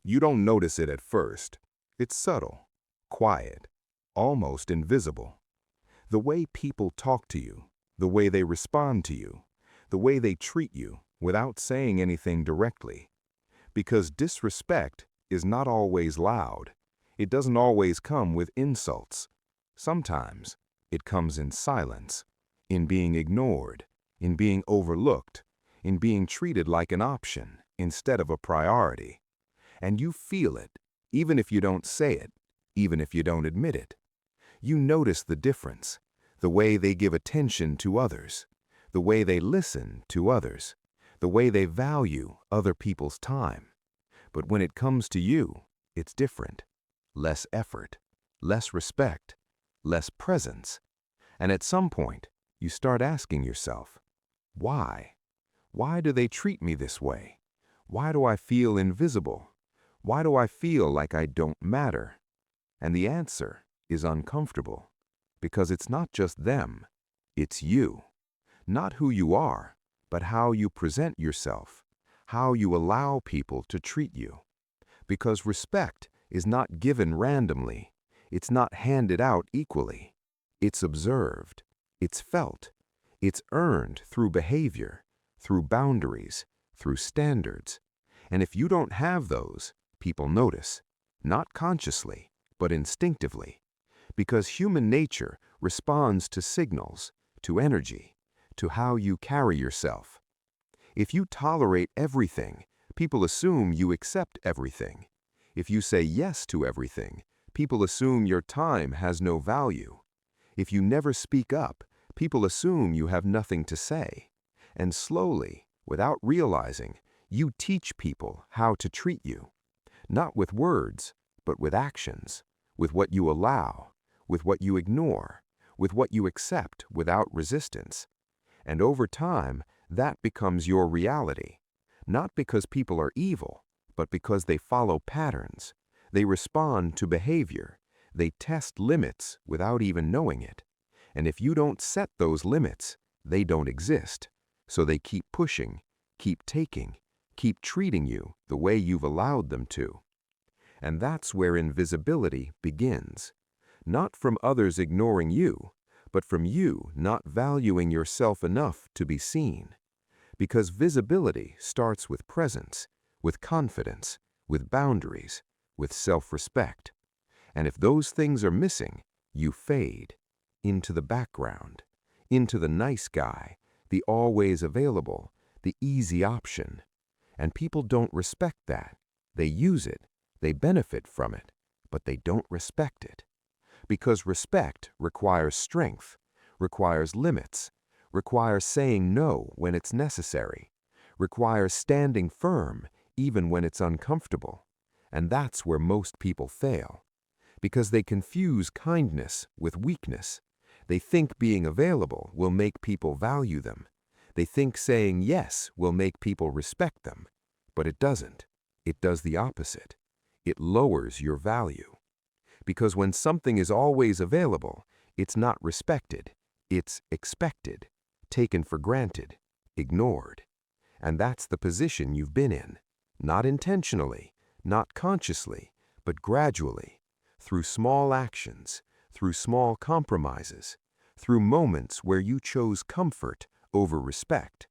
You don't notice it at first. It's subtle, quiet, almost invisible. The way people talk to you, the way they respond to you, the way they treat you without saying anything directly. Because disrespect is not always loud. It doesn't always come with insults. Sometimes it comes in silence, in being ignored, in being overlooked, in being treated like an option instead of a priority. And you feel it, even if you don't say it, even if you don't admit it. You notice the difference, the way they give attention to others, the way they listen to others, the way they value other people's time. But when it comes to you, it's different. Less effort, less respect, less presence. And at some point, you start asking yourself, why? Why do they treat me this way? Why do I feel invisible? Why do I feel like I don't matter? And the answer is uncomfortable, because it's not just them, it's you. Not who you are, but how you present yourself, how you allow people to treat you. Because respect is not given randomly, it's not handed out equally. It's observed, it's felt, it's earned through behavior, through boundaries, through standards. And if you don't have those, people notice, not consciously, but instinctively, because human nature responds to signals, to energy, to how you carry yourself. If you tolerate everything, people assume you accept everything. If you say yes to everything, people assume your time has no value. If you never speak up, people assume you have nothing to say. And slowly, without realizing, you teach people how to treat you. Not with words, but with actions, with what you allow, with what you ignore, with what you accept without resistance. And over time, that becomes your reality. Not because people are evil, but because they follow patterns. They respond to behavior. They test limits without even knowing it. And if you don't set those limits, they don't exist. So they keep pushing, keep taking, keep treating you the way you've allowed them to. And that's where invisibility begins. Not from others ignoring you, but from you not valuing yourself enough to be seen. Because visibility starts with presence, with confidence, with boundaries, with self-respect. And if those things are missing, you fade into the background, into the nice guy, the always available, the easy option. And people don't respect that. They use it, they benefit from it, but they don't respect it. Because respect requires strength, requires limits, requires saying no when it's necessary, requires standing firm even when it's uncomfortable. And that's where most people fail. Because they confuse kindness with weakness. They think being available will make people value them. They think saying yes will make people respect them. But it doesn't. It does the opposite. It lowers your value. Because when something is always available, it's not respected. It's expected, taken for granted, ignored. And that's the position you've been in. Not intentionally, not consciously, but gradually, through small actions, through small compromises, through moments where you chose comfort over respect,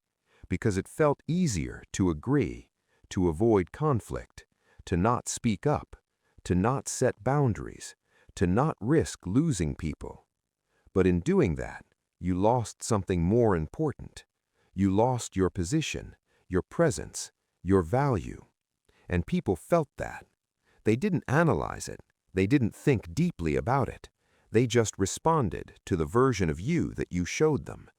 because it felt easier to agree, to avoid conflict, to not speak up, to not set boundaries, to not risk losing people. But in doing that, you lost something more important. You lost your position, your presence, your value. And people felt that. They didn't analyze it. They didn't think deeply about it. They just responded to the version of you that you showed them.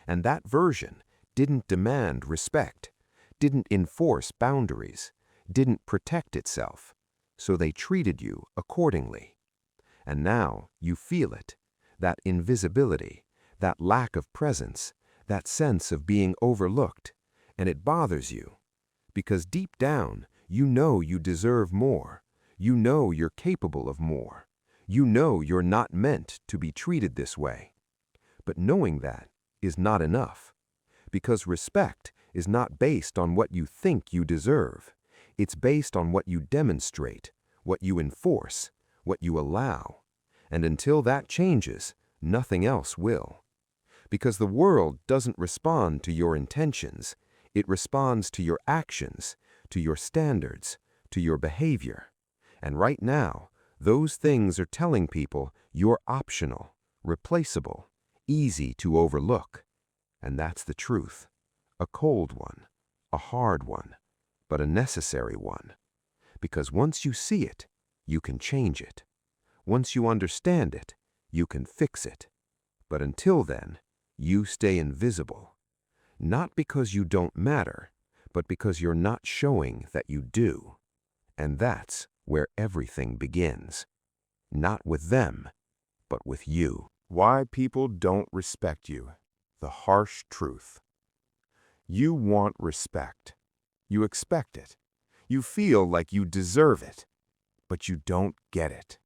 And that version didn't demand respect, didn't enforce boundaries, didn't protect itself. So they treated you accordingly. And now you feel it, that invisibility, that lack of presence, that sense of being overlooked, and it bothers you. Because deep down, you know you deserve more. You know you're capable of more. You know you're not meant to be treated this way. But knowing that is not enough. Because respect is not based on what you think you deserve. It's based on what you demonstrate, what you enforce, what you allow. And until that changes, nothing else will. Because the world doesn't respond to your intentions, it responds to your actions, to your standards, to your behavior. And right now, those things are telling people you're optional, replaceable, easy to overlook. And that's the truth. A cold one, a hard one, but a necessary one. Because once you see it, you can change it. Once you understand it, you can fix it. But until then, you stay invisible. Not because you don't matter, but because you're not showing that you do. And that's where everything begins. Not with them, but with you. Why people don't respect you. The harsh truth. You want respect. You expect it. You feel like you deserve it, but you don't get it.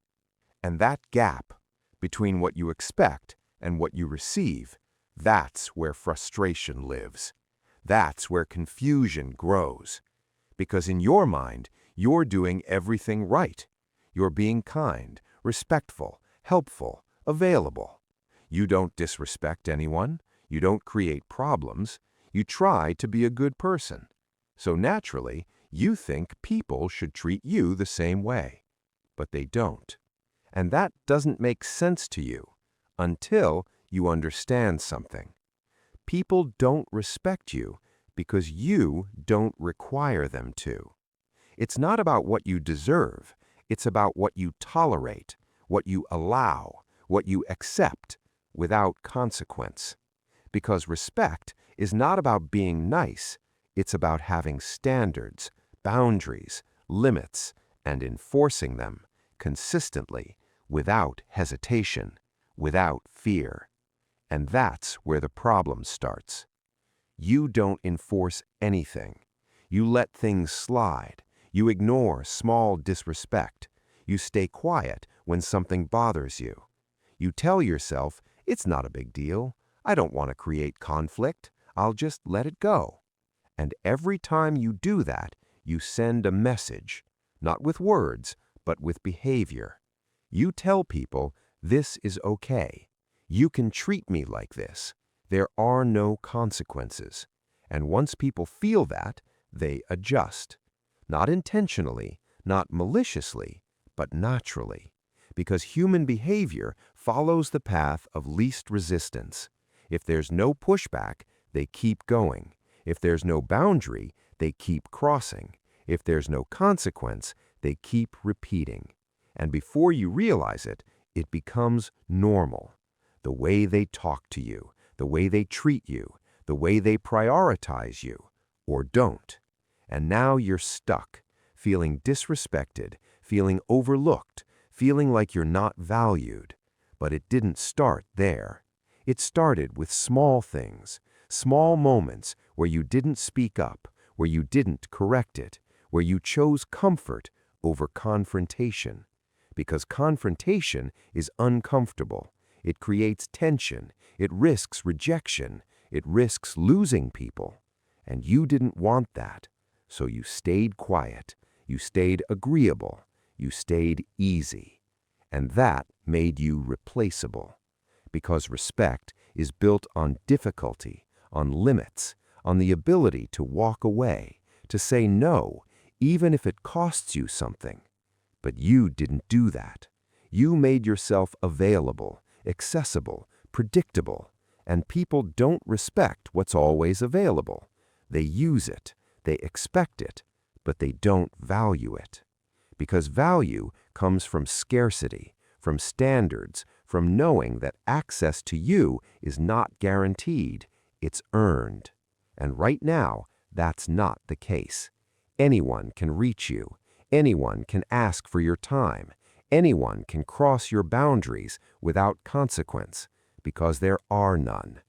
And that gap between what you expect and what you receive, that's where frustration lives. That's where confusion grows. Because in your mind, you're doing everything right. You're being kind, respectful, helpful, available. You don't disrespect anyone. You don't create problems. You try to be a good person. So naturally, you think people should treat you the same way. But they don't. And that doesn't make sense to you until you understand something. People don't respect you because you don't require them to. It's not about what you deserve. It's about what you tolerate, what you allow, what you accept without consequence. Because respect is not about being nice. It's about having standards, boundaries, limits, and enforcing them consistently, without hesitation, without fear. And that's where the problem starts. You don't enforce anything. You let things slide. You ignore small disrespect. You stay quiet when something bothers you. You tell yourself, it's not a big deal. I don't want to create conflict. I'll just let it go. And every time you do that, you send a message, not with words, but with behavior. You tell people, this is okay. You can treat me like this. There are no consequences. And once people feel that, they adjust. Not intentionally, not maliciously, but naturally. Because human behavior follows the path of least resistance. If there's no pushback, they keep going. If there's no boundary, they keep crossing. If there's no consequence, they keep repeating. And before you realize it, it becomes normal. The way they talk to you, the way they treat you, the way they prioritize you, or don't. And now you're stuck, feeling disrespected, feeling overlooked, feeling like you're not valued. But it didn't start there. It started with small things, small moments where you didn't speak up, where you didn't correct it, where you chose comfort over confrontation. Because confrontation is uncomfortable. It creates tension. It risks rejection. It risks losing people. And you didn't want that. So you stayed quiet. You stayed agreeable. You stayed easy. And that made you replaceable. Because respect is built on difficulty, on limits, on the ability to walk away, to say no, even if it costs you something. But you didn't do that. You made yourself available, accessible, predictable, and people don't respect what's always available. They use it, they expect it, but they don't value it. Because value comes from scarcity, from standards, from knowing that access to you is not guaranteed, it's earned. And right now, that's not the case. Anyone can reach you. Anyone can ask for your time. Anyone can cross your boundaries without consequence, because there are none.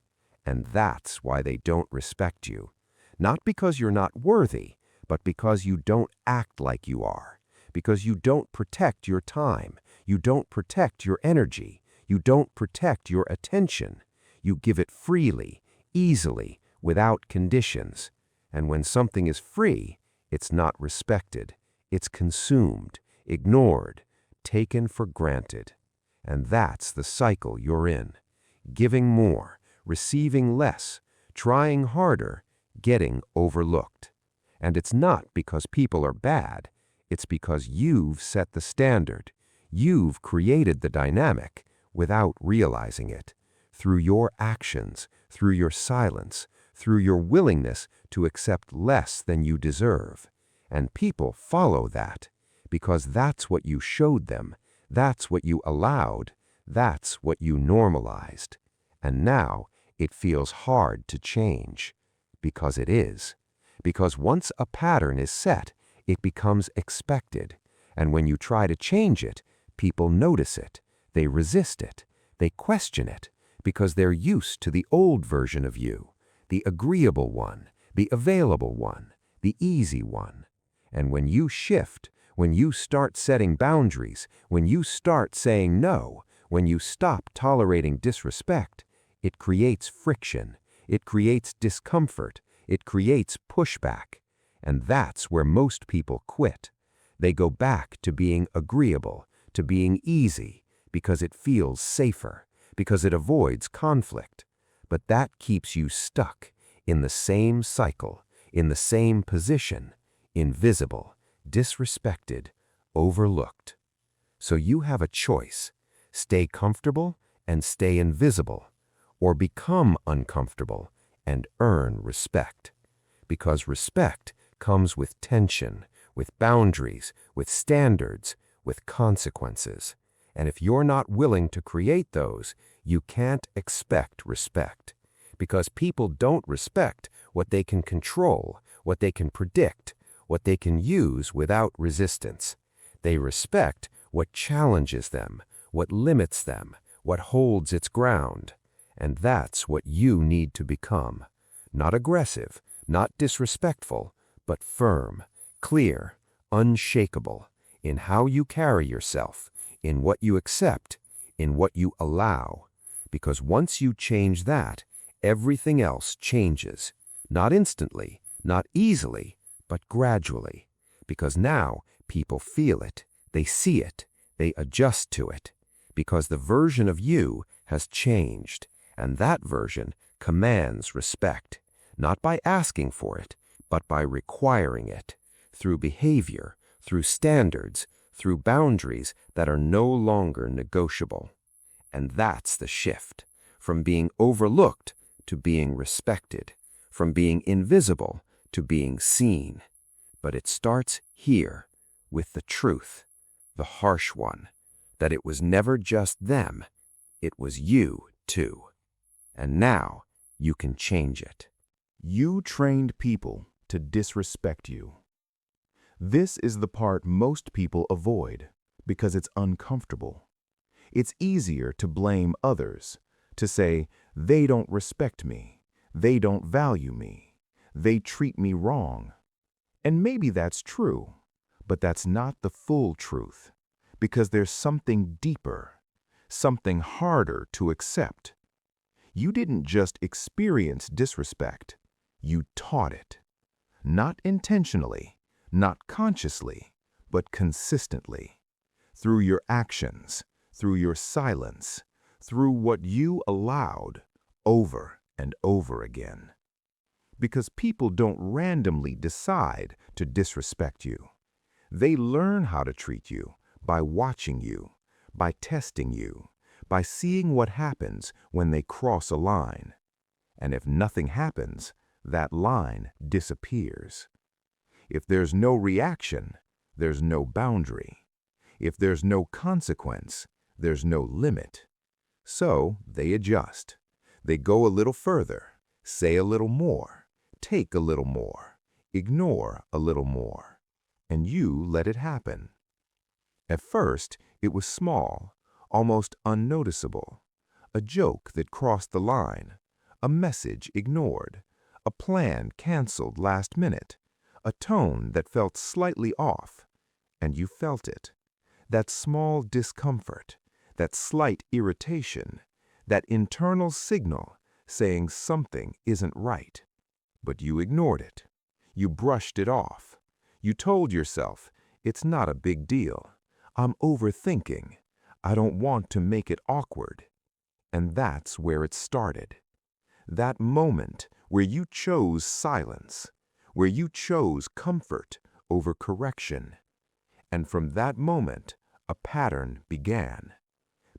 And that's why they don't respect you. Not because you're not worthy, but because you don't act like you are. Because you don't protect your time. You don't protect your energy. You don't protect your attention. You give it freely, easily, without conditions. And when something is free, It's not respected. It's consumed, ignored, taken for granted. And that's the cycle you're in. Giving more, receiving less, trying harder, getting overlooked. And it's not because people are bad. It's because you've set the standard. You've created the dynamic without realizing it. Through your actions, through your silence, through your willingness to accept less than you deserve. And people follow that because that's what you showed them, that's what you allowed, that's what you normalized. And now it feels hard to change. Because it is. Because once a pattern is set, it becomes expected. And when you try to change it, people notice it, they resist it, they question it, because they're used to the old version of you, the agreeable one, the available one, the easy one. And when you shift, when you start setting boundaries, when you start saying no, when you stop tolerating disrespect, it creates friction, it creates discomfort, it creates pushback. And that's where most people quit. They go back to being agreeable, to being easy, because it feels safer, because it avoids conflict. But that keeps you stuck in the same cycle, in the same position, invisible, disrespected, overlooked. So you have a choice: stay comfortable and stay invisible, or become uncomfortable and earn respect. Because respect comes with tension, with boundaries, with standards, with consequences. And if you're not willing to create those, you can't expect respect. Because people don't respect what they can control, what they can predict, what they can use without resistance. They respect what challenges them, what limits them, what holds its ground. And that's what you need to become. Not aggressive, not disrespectful, but firm, clear, unshakable in how you carry yourself, in what you accept, in what you allow. Because once you change that, everything else changes. Not instantly, not easily, but gradually. Because now people feel it, they see it, they adjust to it. Because the version of you has changed, and that version commands respect, not by asking for it, but by requiring it, through behavior, through standards, through boundaries that are no longer negotiable. And that's the shift, from being overlooked to being respected, from being invisible to being seen. But it starts here, with the truth, the harsh one, that it was never just them, it was you too. And now you can change it. You trained people to disrespect you. This is the part most people avoid because it's uncomfortable. It's easier to blame others, to say, they don't respect me, they don't value me, they treat me wrong. And maybe that's true, but that's not the full truth, because there's something deeper, something harder to accept. You didn't just experience disrespect, you taught it. Not intentionally, not consciously, but consistently. Through your actions, through your silence, through what you allowed over and over again. Because people don't randomly decide to disrespect you. They learn how to treat you by watching you, by testing you, by seeing what happens when they cross a line. And if nothing happens, that line disappears. If there's no reaction, there's no boundary. If there's no consequence, there's no limit. So they adjust. They go a little further, say a little more, take a little more, ignore a little more. And you let it happen. At first, it was small, almost unnoticeable. A joke that crossed the line, a message ignored, a plan canceled last minute, a tone that felt slightly off. And you felt it. That small discomfort, that slight irritation, that internal signal saying something isn't right. But you ignored it. You brushed it off. You told yourself, it's not a big deal. I'm overthinking. I don't want to make it awkward. And that's where it started. That moment where you chose silence, where you chose comfort over correction. And from that moment, a pattern began.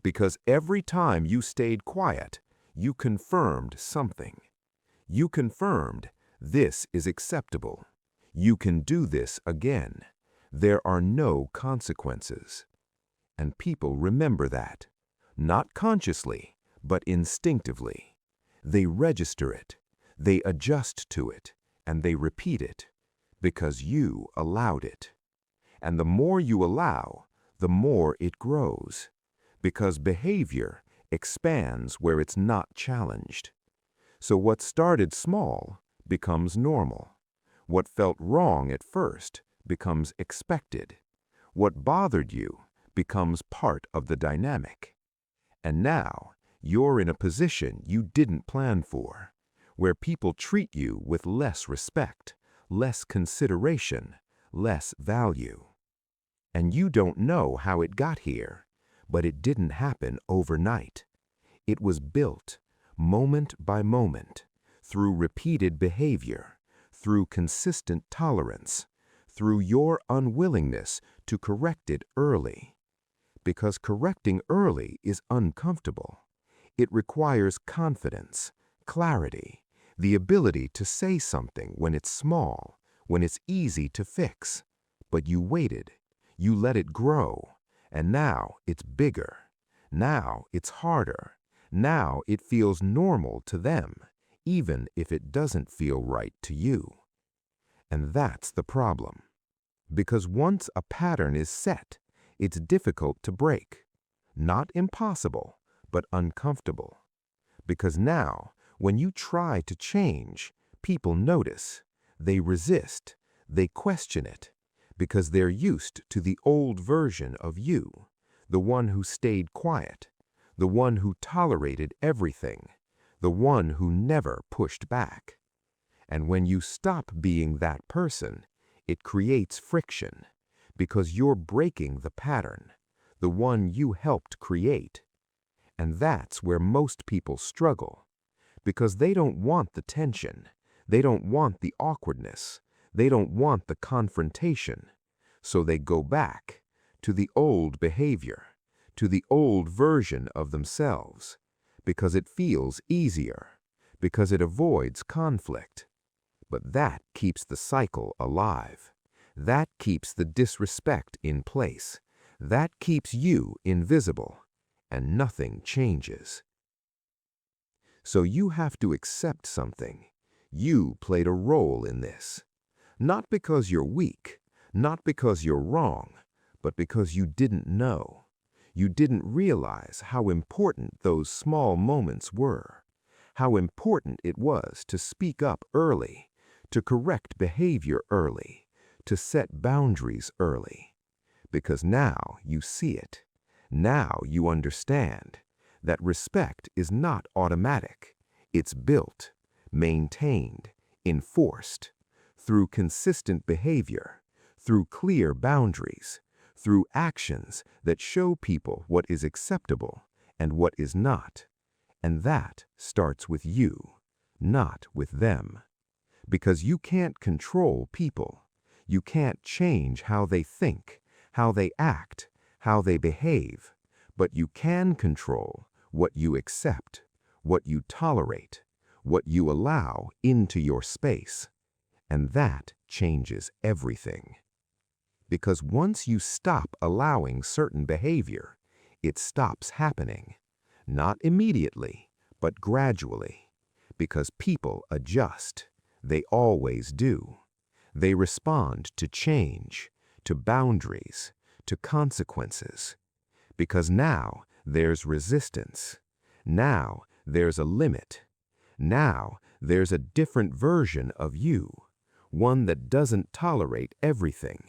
Because every time you stayed quiet, you confirmed something. You confirmed, this is acceptable. You can do this again. There are no consequences. And people remember that, not consciously, but instinctively. They register it, they adjust to it, and they repeat it, because you allowed it. And the more you allow, the more it grows, because behavior expands where it's not challenged. So what started small becomes normal. What felt wrong at first becomes expected. What bothered you becomes part of the dynamic. And now, you're in a position you didn't plan for, where people treat you with less respect, less consideration, less value. And you don't know how it got here, but it didn't happen overnight. It was built, moment by moment, through repeated behavior, through consistent tolerance, through your unwillingness to correct it early. Because correcting early is uncomfortable. It requires confidence, clarity, the ability to say something when it's small, when it's easy to fix. But you waited, you let it grow, and now it's bigger. Now it's harder. Now it feels normal to them, even if it doesn't feel right to you. And that's the problem. Because once a pattern is set, it's difficult to break. Not impossible, but uncomfortable. Because now, when you try to change, people notice. They resist. They question it. Because they're used to the old version of you, the one who stayed quiet, the one who tolerated everything, the one who never pushed back. And when you stop being that person, it creates friction, because you're breaking the pattern, the one you helped create. And that's where most people struggle, because they don't want the tension, they don't want the awkwardness, they don't want the confrontation. So they go back to the old behavior, to the old version of themselves, because it feels easier, because it avoids conflict. But that keeps the cycle alive. That keeps the disrespect in place. That keeps you invisible, and nothing changes. So you have to accept something. You played a role in this. Not because you're weak, not because you're wrong, but because you didn't know. You didn't realize how important those small moments were, how important it was to speak up early, to correct behavior early, to set boundaries early. Because now you see it. Now you understand that respect is not automatic. It's built, maintained, enforced through consistent behavior, through clear boundaries, through actions that show people what is acceptable and what is not. And that starts with you, not with them. Because you can't control people. You can't change how they think, how they act, how they behave. But you can control what you accept, what you tolerate, what you allow into your space. And that changes everything. Because once you stop allowing certain behavior, it stops happening. Not immediately, but gradually. Because people adjust. They always do. They respond to change, to boundaries, to consequences. Because now there's resistance. Now there's a limit. Now there's a different version of you. One that doesn't tolerate everything.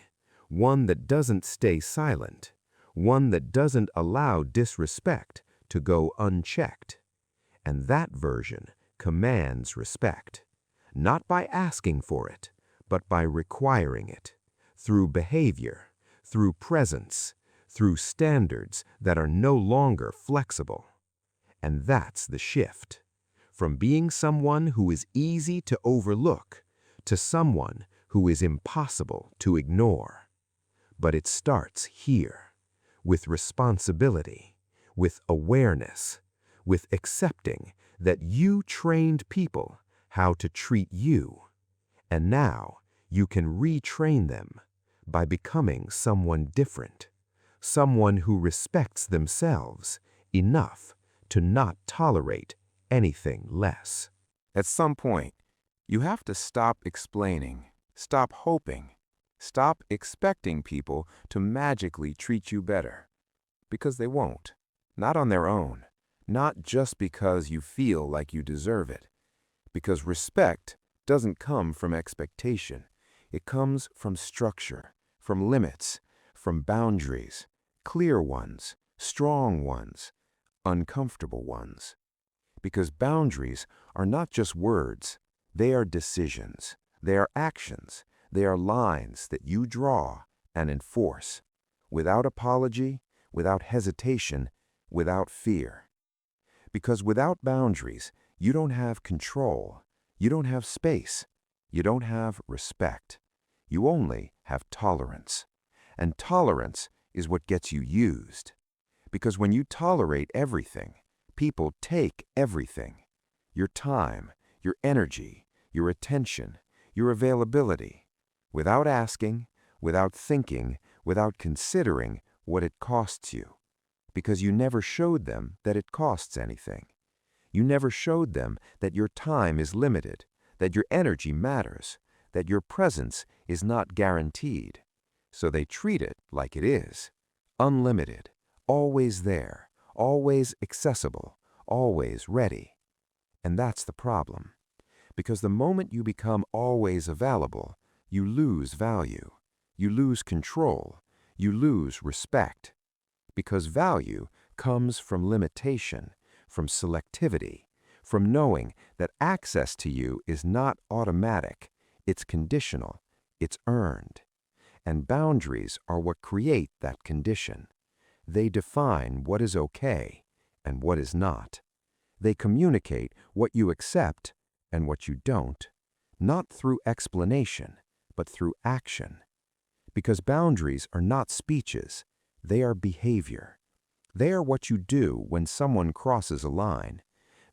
One that doesn't stay silent. One that doesn't allow disrespect to go unchecked. And that version commands respect. Not by asking for it, but by requiring it. through behavior, through presence, through standards that are no longer flexible. And that's the shift. From being someone who is easy to overlook to someone who is impossible to ignore. But it starts here, with responsibility, with awareness, with accepting that you trained people how to treat you, and now you can retrain them by becoming someone different, someone who respects themselves enough to not tolerate anything less. At some point, you have to stop explaining, stop hoping, stop expecting people to magically treat you better. Because they won't. Not on their own. Not just because you feel like you deserve it. Because respect doesn't come from expectation. It comes from structure, from limits, from boundaries, clear ones, strong ones, uncomfortable ones. Because boundaries are not just words, they are decisions, they are actions, they are lines that you draw and enforce, without apology, without hesitation, without fear. Because without boundaries, you don't have control, you don't have space, you don't have respect. You only have tolerance. And tolerance is what gets you used. Because when you tolerate everything, people take everything. Your time, your energy, your attention, your availability, without asking, without thinking, without considering what it costs you. Because you never showed them that it costs anything. You never showed them that your time is limited, that your energy matters, that your presence is not guaranteed. So they treat it like it is, unlimited, always there, always accessible, always ready. And that's the problem. Because the moment you become always available, you lose value, you lose control, you lose respect. Because value comes from limitation, from selectivity, from knowing that access to you is not automatic, it's conditional, it's earned. And boundaries are what create that condition. They define what is okay and what is not. They communicate what you accept and what you don't, not through explanation, but through action. Because boundaries are not speeches, they are behavior. They are what you do when someone crosses a line.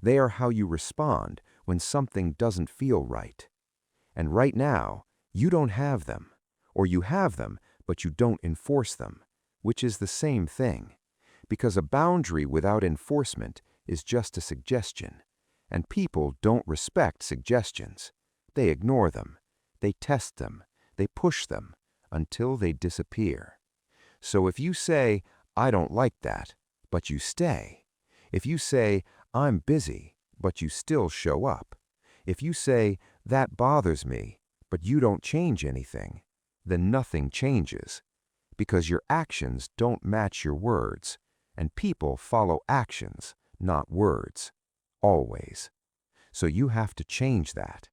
They are how you respond when something doesn't feel right. And right now, you don't have them, or you have them, but you don't enforce them, which is the same thing. Because a boundary without enforcement is just a suggestion, and people don't respect suggestions. They ignore them, they test them, they push them, until they disappear. So if you say, I don't like that, but you stay. If you say, I'm busy, but you still show up. If you say, that bothers me, but you don't change anything, then nothing changes. Because your actions don't match your words, and people follow actions, not words. Always. So you have to change that.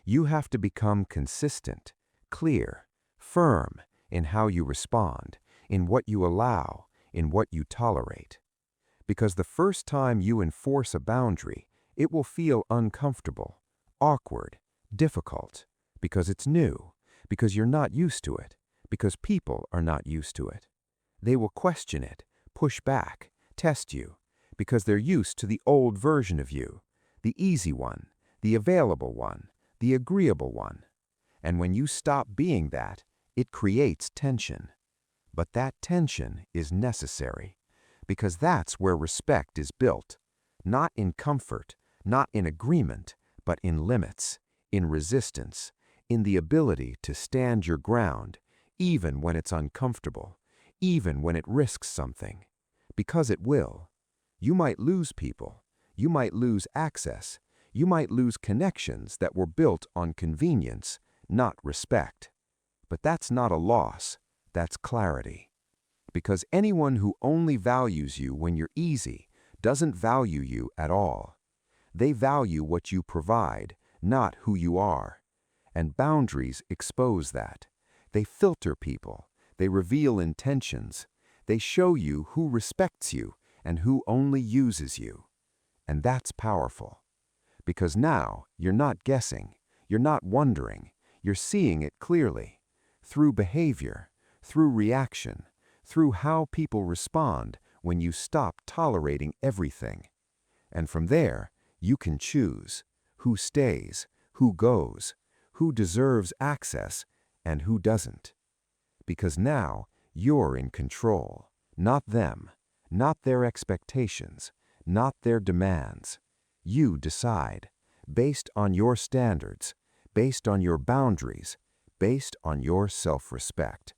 You have to become consistent, clear, firm in how you respond, in what you allow, in what you tolerate. Because the first time you enforce a boundary, it will feel uncomfortable, awkward, difficult, because it's new, because you're not used to it, because people are not used to it. They will question it, push back, test you, because they're used to the old version of you, the easy one, the available one, the agreeable one. And when you stop being that, it creates tension. But that tension is necessary, because that's where respect is built, not in comfort, not in agreement, but in limits, in resistance, in the ability to stand your ground, even when it's uncomfortable, even when it risks something. Because it will. You might lose people, you might lose access, you might lose connections that were built on convenience, not respect. But that's not a loss, that's clarity. Because anyone who only values you when you're easy doesn't value you at all. They value what you provide, not who you are. And boundaries expose that. They filter people. They reveal intentions. They show you who respects you and who only uses you. And that's powerful. Because now you're not guessing, you're not wondering, you're seeing it clearly. Through behavior, through reaction, through how people respond when you stop tolerating everything. And from there, you can choose who stays, who goes, who deserves access, and who doesn't. Because now you're in control, not them, not their expectations, not their demands. You decide, based on your standards, based on your boundaries, based on your self-respect.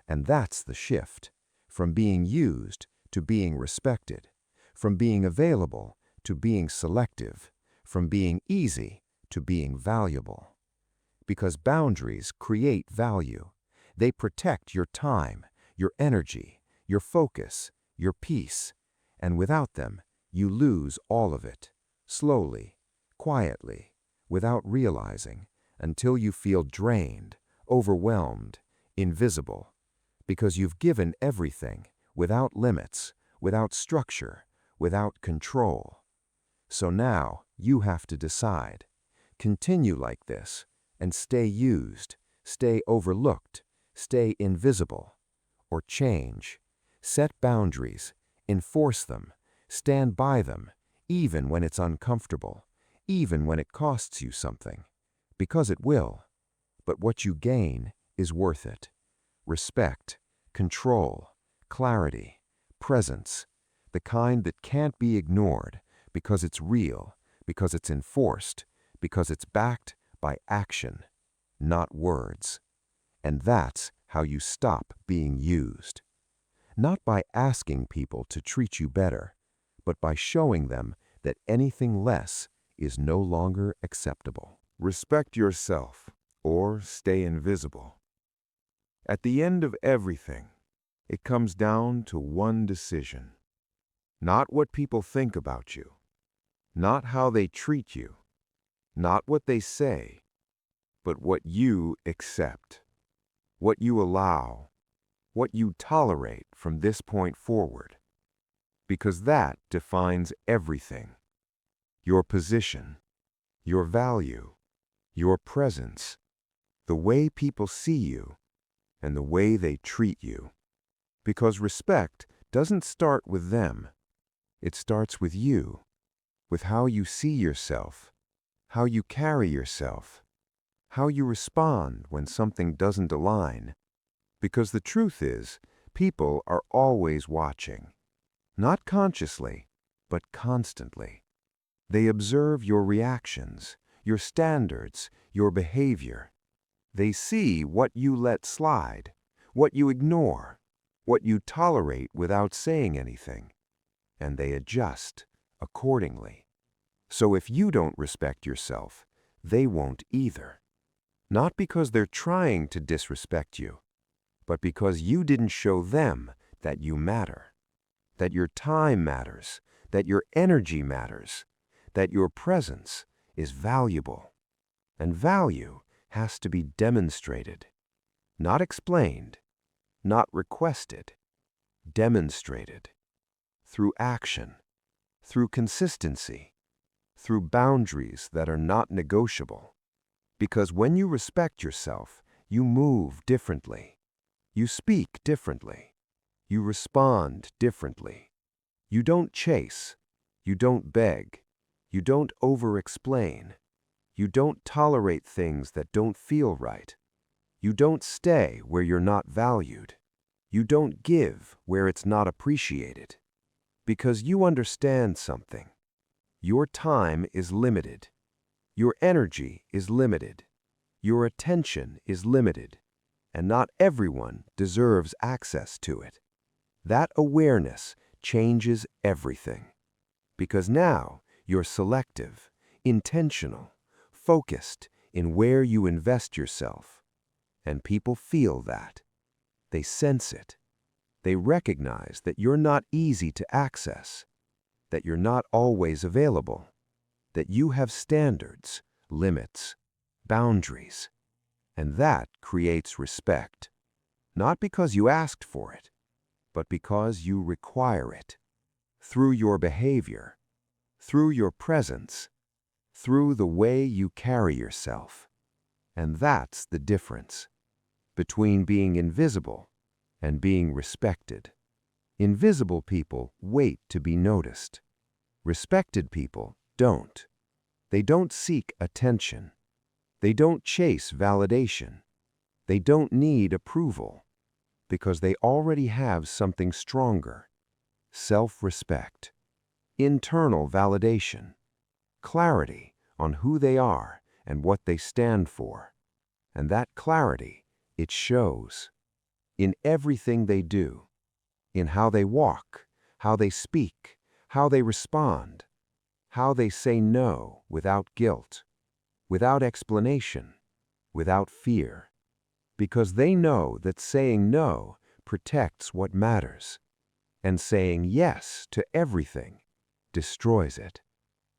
And that's the shift, from being used to being respected, from being available to being selective, from being easy to being valuable. Because boundaries create value. They protect your time, your energy, your focus, your peace. And without them, you lose all of it, slowly, quietly, without realizing, until you feel drained, overwhelmed, invisible. Because you've given everything, without limits, without structure, without control. So now you have to decide. Continue like this and stay used, stay overlooked, stay invisible. Or change. Set boundaries, enforce them, stand by them, even when it's uncomfortable, even when it costs you something. Because it will. But what you gain is worth it. Respect, control, clarity, presence, the kind that can't be ignored because it's real, because it's enforced, because it's backed by action, not words. And that's how you stop being used. Not by asking people to treat you better, but by showing them that anything less is no longer acceptable. Respect yourself or stay invisible. At the end of everything, it comes down to one decision. Not what people think about you, not how they treat you, not what they say, but what you accept, what you allow, what you tolerate from this point forward. Because that defines everything. Your position, your value, your presence, the way people see you, and the way they treat you. Because respect doesn't start with them. It starts with you, with how you see yourself, how you carry yourself, how you respond when something doesn't align. Because the truth is, people are always watching. Not consciously, but constantly. They observe your reactions, your standards, your behavior. They see what you let slide, what you ignore, what you tolerate without saying anything, and they adjust accordingly. So if you don't respect yourself, they won't either. Not because they're trying to disrespect you, but because you didn't show them that you matter, that your time matters, that your energy matters, that your presence is valuable. And value has to be demonstrated, not explained, not requested, demonstrated. Through action, through consistency, through boundaries that are not negotiable. Because when you respect yourself, you move differently. You speak differently. You respond differently. You don't chase. You don't beg. You don't over-explain. You don't tolerate things that don't feel right. You don't stay where you're not valued. You don't give where it's not appreciated. Because you understand something. Your time is limited. Your energy is limited. Your attention is limited. And not everyone deserves access to it. That awareness changes everything. Because now you're selective, intentional, focused in where you invest yourself. And people feel that. They sense it. They recognize that you're not easy to access, that you're not always available, that you have standards, limits, boundaries. And that creates respect, not because you asked for it, but because you require it, through your behavior, through your presence, through the way you carry yourself. And that's the difference between being invisible and being respected. Invisible people wait to be noticed. Respected people don't. They don't seek attention. They don't chase validation. They don't need approval because they already have something stronger: self-respect, internal validation, clarity on who they are and what they stand for. And that clarity, it shows in everything they do, in how they walk, how they speak, how they respond, how they say no without guilt, without explanation, without fear, because they know that saying no protects what matters, and saying yes to everything destroys it.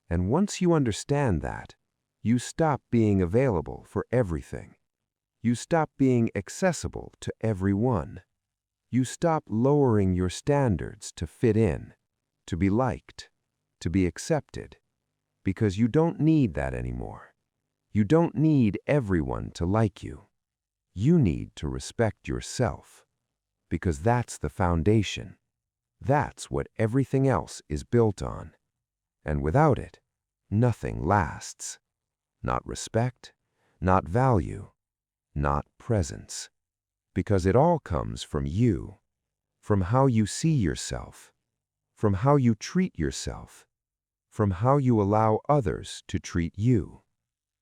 And once you understand that, you stop being available for everything. You stop being accessible to everyone. You stop lowering your standards to fit in, to be liked, to be accepted, because you don't need that anymore. You don't need everyone to like you. You need to respect yourself, because that's the foundation. That's what everything else is built on. And without it, nothing lasts. Not respect, not value, not presence. Because it all comes from you, from how you see yourself, from how you treat yourself, from how you allow others to treat you.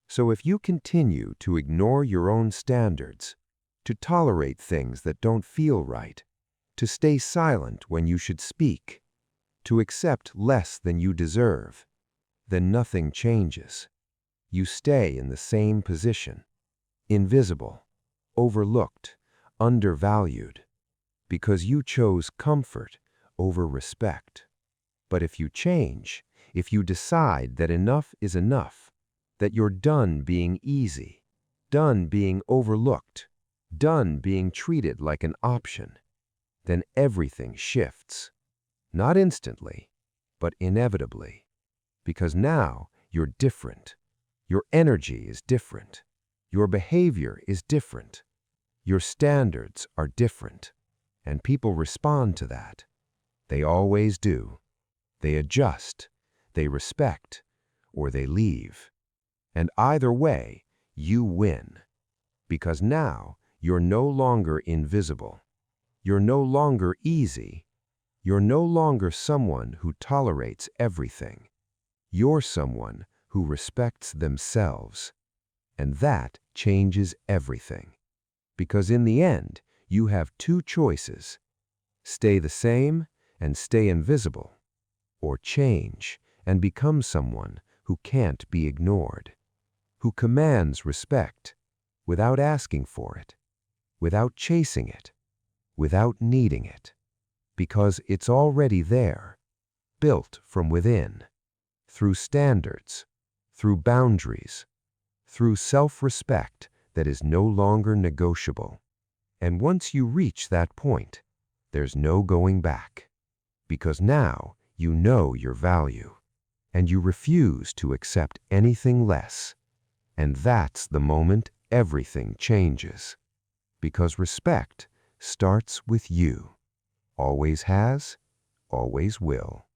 So if you continue to ignore your own standards, to tolerate things that don't feel right, to stay silent when you should speak, to accept less than you deserve, then nothing changes. You stay in the same position, invisible, overlooked, undervalued, because you chose comfort over respect. But if you change, if you decide that enough is enough, that you're done being easy, done being overlooked, done being treated like an option, then everything shifts. Not instantly, but inevitably. Because now you're different. Your energy is different. Your behavior is different. Your standards are different. And people respond to that. They always do. They adjust, they respect, or they leave. And either way, you win. Because now you're no longer invisible. You're no longer easy. You're no longer someone who tolerates everything. You're someone who respects themselves. And that changes everything. Because in the end, you have two choices: stay the same and stay invisible, or change and become someone who can't be ignored, who commands respect without asking for it, without chasing it, without needing it, because it's already there, built from within, through standards, through boundaries, through self-respect that is no longer negotiable. And once you reach that point, there's no going back, because now you know your value, and you refuse to accept anything less. And that's the moment everything changes, because respect starts with you. Always has, always will.